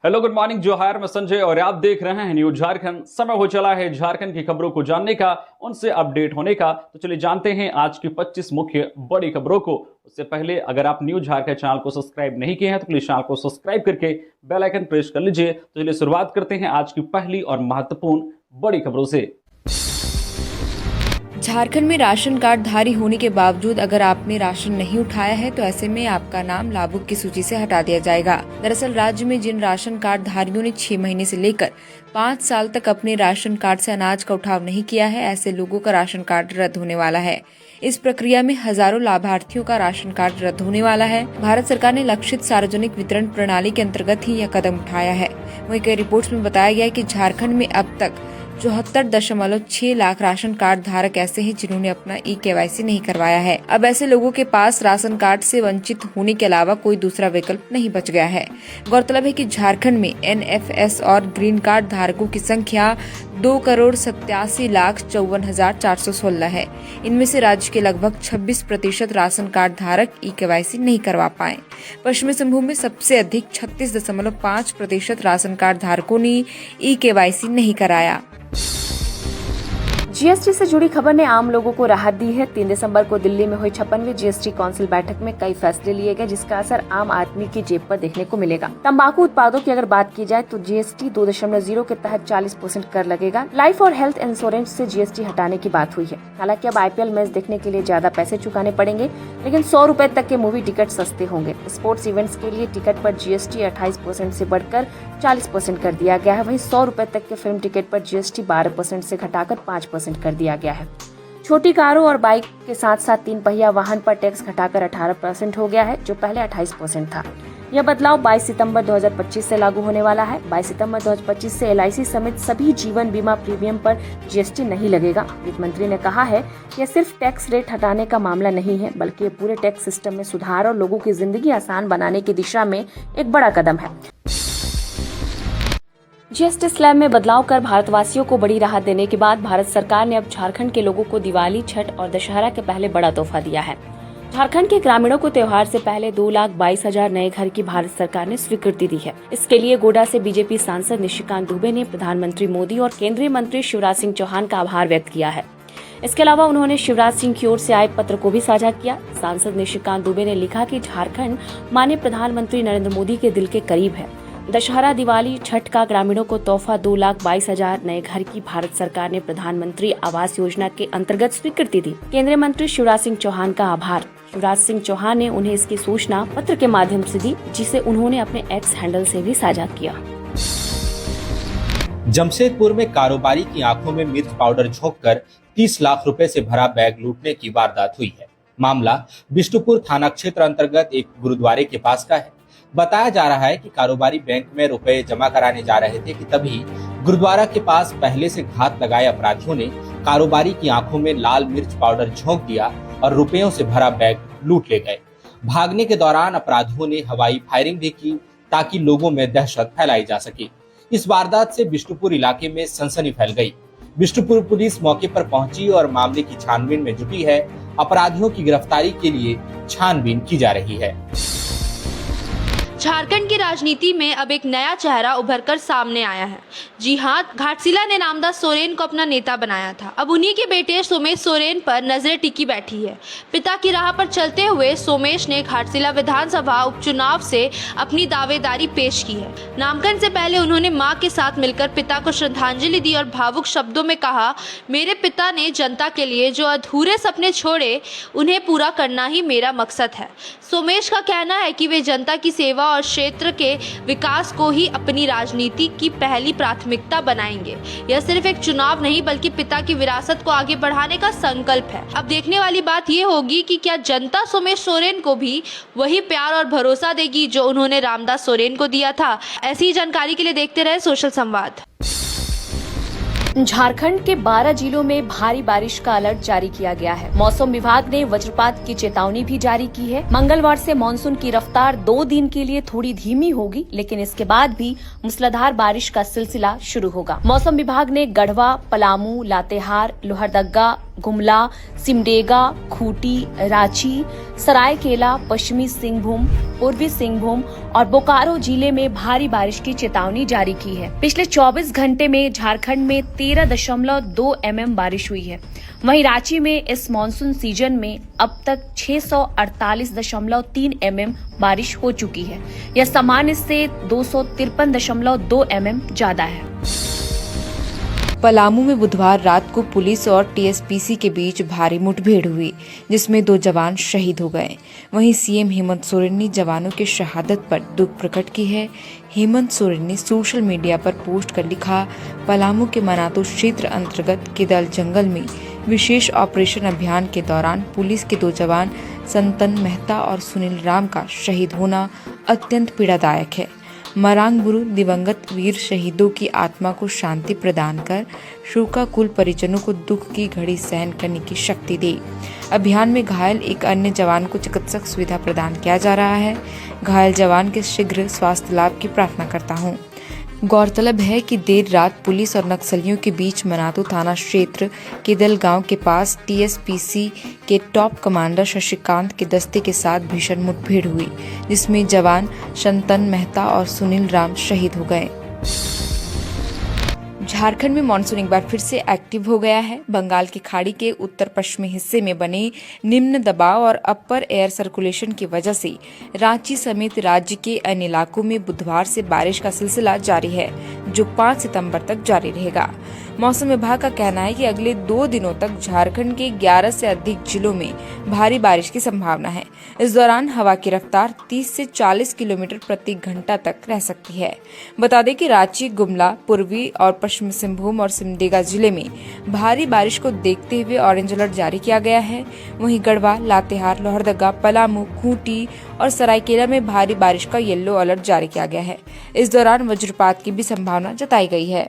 Hello good morning जोहार, मैं संजय और आप देख रहे हैं न्यूज झारखंड। समय हो चला है झारखंड की खबरों को जानने का, उनसे अपडेट होने का। तो चलिए जानते हैं आज की 25 मुख्य बड़ी खबरों को। उससे पहले अगर आप न्यूज झारखंड चैनल को सब्सक्राइब नहीं किए हैं तो प्लीज चैनल को सब्सक्राइब करके बेल आइकन प्रेस कर लीजिए। तो चलिए शुरुआत करते हैं आज की पहली और महत्वपूर्ण बड़ी खबरों से। झारखंड में राशन कार्ड धारी होने के बावजूद अगर आपने राशन नहीं उठाया है तो ऐसे में आपका नाम लाभुक की सूची से हटा दिया जाएगा। दरअसल राज्य में जिन राशन कार्ड धारियों ने 6 महीने से लेकर 5 साल तक अपने राशन कार्ड से अनाज का उठाव नहीं किया है, ऐसे लोगों का राशन कार्ड रद्द होने वाला है। इस प्रक्रिया में हजारों लाभार्थियों का राशन कार्ड रद्द होने वाला है। भारत सरकार ने लक्षित सार्वजनिक वितरण प्रणाली के अंतर्गत ही यह कदम उठाया है। वहीं कई रिपोर्ट्स में बताया गया है कि झारखंड में अब तक 74.6 लाख राशन कार्ड धारक ऐसे हैं जिन्होंने अपना KYC नहीं करवाया है। अब ऐसे लोगों के पास राशन कार्ड से वंचित होने के अलावा कोई दूसरा विकल्प नहीं बच गया है। गौरतलब है कि झारखंड में NFS और ग्रीन कार्ड धारकों की संख्या 2,87,54,416 है। इनमें से राज्य के लगभग 26% राशन कार्ड धारक KYC नहीं करवा पाए। पश्चिमी सिंहभूम में सबसे अधिक 36.5% राशन कार्ड धारकों ने KYC नहीं कराया। जीएसटी से जुड़ी खबर ने आम लोगों को राहत दी है। 3 दिसंबर को दिल्ली में हुई 56वीं जीएसटी काउंसिल बैठक में कई फैसले लिए गए, जिसका असर आम आदमी की जेब पर देखने को मिलेगा। तंबाकू उत्पादों की अगर बात की जाए तो जीएसटी 2.0 के तहत 40% कर लगेगा। लाइफ और हेल्थ इंश्योरेंस से जीएसटी हटाने की बात हुई है। हालांकि अब IPL मैच देखने के लिए ज्यादा पैसे चुकाने पड़ेंगे, लेकिन 100 रुपए तक के मूवी टिकट सस्ते होंगे। स्पोर्ट्स इवेंट्स के लिए टिकट पर जीएसटी 28% से बढ़कर 40% कर दिया गया है। वहीं 100 रुपए तक के फिल्म टिकट पर जीएसटी 12% से घटाकर 5% कर दिया गया है। छोटी कारों और बाइक के साथ साथ 3 पहिया वाहन पर टैक्स घटाकर 18% हो गया है, जो पहले 28% था। यह बदलाव 22 सितंबर 2025 से लागू होने वाला है। 22 सितंबर 2025 से LIC समेत सभी जीवन बीमा प्रीमियम पर जीएसटी नहीं लगेगा। वित्त मंत्री ने कहा है कि यह सिर्फ टैक्स रेट हटाने का मामला नहीं है, बल्कि ये पूरे टैक्स सिस्टम में सुधार और लोगों की जिंदगी आसान बनाने की दिशा में एक बड़ा कदम है। जीएसटी स्लैब में बदलाव कर भारतवासियों को बड़ी राहत देने के बाद भारत सरकार ने अब झारखंड के लोगों को दिवाली, छठ और दशहरा के पहले बड़ा तोहफा दिया है। झारखंड के ग्रामीणों को त्योहार से पहले 2,22,000 नए घर की भारत सरकार ने स्वीकृति दी है। इसके लिए गोड्डा से बीजेपी सांसद निशिकांत दुबे ने प्रधानमंत्री मोदी और केंद्रीय मंत्री शिवराज सिंह चौहान का आभार व्यक्त किया है। इसके अलावा उन्होंने शिवराज सिंह की ओर से आए पत्र को भी साझा किया। सांसद निशिकांत दुबे ने लिखा कि झारखंड माननीय प्रधानमंत्री नरेंद्र मोदी के दिल के करीब है। दशहरा, दिवाली, छठ का ग्रामीणों को तोहफा 2,22,000 नए घर की भारत सरकार ने प्रधानमंत्री आवास योजना के अंतर्गत स्वीकृति दी। केंद्रीय मंत्री शिवराज सिंह चौहान का आभार। शिवराज सिंह चौहान ने उन्हें इसकी सूचना पत्र के माध्यम से दी, जिसे उन्होंने अपने X हैंडल से भी साझा किया। जमशेदपुर में कारोबारी की आंखों में मिर्च पाउडर झोंककर 30 लाख रुपए से भरा बैग लूटने की वारदात हुई है। मामला बिष्टुपुर थाना क्षेत्र अंतर्गत एक गुरुद्वारे के पास का है। बताया जा रहा है कि कारोबारी बैंक में रुपए जमा कराने जा रहे थे कि तभी गुरुद्वारा के पास पहले से घात लगाए अपराधियों ने कारोबारी की आंखों में लाल मिर्च पाउडर झोंक दिया और रुपयों से भरा बैग लूट ले गए। भागने के दौरान अपराधियों ने हवाई फायरिंग भी की ताकि लोगों में दहशत फैलाई जा सके। इस वारदात से बिष्टुपुर इलाके में सनसनी फैल गई। बिष्टुपुर पुलिस मौके पर पहुंची और मामले की छानबीन में जुटी है। अपराधियों की गिरफ्तारी के लिए छानबीन की जा रही है। झारखंड की राजनीति में अब एक नया चेहरा उभरकर सामने आया है। जी हां, घाटशिला ने नामदास सोरेन को अपना नेता बनाया था। अब उन्हीं के बेटे सोमेश सोरेन पर नजरें टिकी बैठी है। पिता की राह पर चलते हुए सोमेश ने घाटशिला विधानसभा उपचुनाव से अपनी दावेदारी पेश की है। नामांकन से पहले उन्होंने मां के साथ मिलकर पिता को श्रद्धांजलि दी और भावुक शब्दों में कहा, मेरे पिता ने जनता के लिए जो अधूरे सपने छोड़े, उन्हें पूरा करना ही मेरा मकसद है। सोमेश का कहना है कि वे जनता की सेवा और क्षेत्र के विकास को ही अपनी राजनीति की पहली प्राथमिकता बनाएंगे। यह सिर्फ एक चुनाव नहीं, बल्कि पिता की विरासत को आगे बढ़ाने का संकल्प है। अब देखने वाली बात यह होगी कि क्या जनता सोमेश सोरेन को भी वही प्यार और भरोसा देगी जो उन्होंने रामदास सोरेन को दिया था। ऐसी ही जानकारी के लिए देखते रहे सोशल संवाद। झारखंड के 12 जिलों में भारी बारिश का अलर्ट जारी किया गया है। मौसम विभाग ने वज्रपात की चेतावनी भी जारी की है। मंगलवार से मानसून की रफ्तार 2 दिन के लिए थोड़ी धीमी होगी, लेकिन इसके बाद भी मूसलाधार बारिश का सिलसिला शुरू होगा। मौसम विभाग ने गढ़वा, पलामू, लातेहार, लोहरदगा, गुमला, सिमडेगा, खूंटी, रांची, सरायकेला, पश्चिमी सिंहभूम, पूर्वी सिंहभूम और बोकारो जिले में भारी बारिश की चेतावनी जारी की है। पिछले 24 घंटे में झारखंड में 13.2 mm बारिश हुई है। वहीं रांची में इस मॉनसून सीजन में अब तक 648.3 mm बारिश हो चुकी है। यह सामान्य से 253.2 mm ज्यादा है। पलामू में बुधवार रात को पुलिस और टीएसपीसी के बीच भारी मुठभेड़ हुई, जिसमें 2 जवान शहीद हो गए। वहीं सीएम हेमंत सोरेन ने जवानों की शहादत पर दुख प्रकट की है। हेमंत सोरेन ने सोशल मीडिया पर पोस्ट कर लिखा, पलामू के मनातू क्षेत्र अंतर्गत केदल जंगल में विशेष ऑपरेशन अभियान के दौरान पुलिस के 2 जवान संतन मेहता और सुनील राम का शहीद होना अत्यंत पीड़ादायक है। मरांग गुरु दिवंगत वीर शहीदों की आत्मा को शांति प्रदान कर शोकाकुल परिजनों को दुख की घड़ी सहन करने की शक्ति दे। अभियान में घायल एक अन्य जवान को चिकित्सक सुविधा प्रदान किया जा रहा है। घायल जवान के शीघ्र स्वास्थ्य लाभ की प्रार्थना करता हूँ। गौरतलब है कि देर रात पुलिस और नक्सलियों के बीच मनातू थाना क्षेत्र केदल गांव के पास टीएसपीसी के टॉप कमांडर शशिकांत के दस्ते के साथ भीषण मुठभेड़ हुई, जिसमें जवान शंतन मेहता और सुनील राम शहीद हो गए। झारखंड में मानसून एक बार फिर से एक्टिव हो गया है। बंगाल की खाड़ी के उत्तर पश्चिमी हिस्से में बने निम्न दबाव और अपर एयर सर्कुलेशन की वजह से रांची समेत राज्य के अन्य इलाकों में बुधवार से बारिश का सिलसिला जारी है, जो 5 सितंबर तक जारी रहेगा। मौसम विभाग का कहना है कि अगले 2 दिनों तक झारखंड के 11 से अधिक जिलों में भारी बारिश की संभावना है। इस दौरान हवा की रफ्तार 30 से 40 किलोमीटर प्रति घंटा तक रह सकती है। बता दें कि रांची, गुमला, पूर्वी और पश्चिमी सिंहभूम और सिमडेगा जिले में भारी बारिश को देखते हुए ऑरेंज अलर्ट जारी किया गया है। वहीं गढ़वा, लातेहार, लोहरदगा, पलामू, खूंटी और सरायकेला में भारी बारिश का येलो अलर्ट जारी किया गया है। इस दौरान वज्रपात की भी संभावना जताई गई है।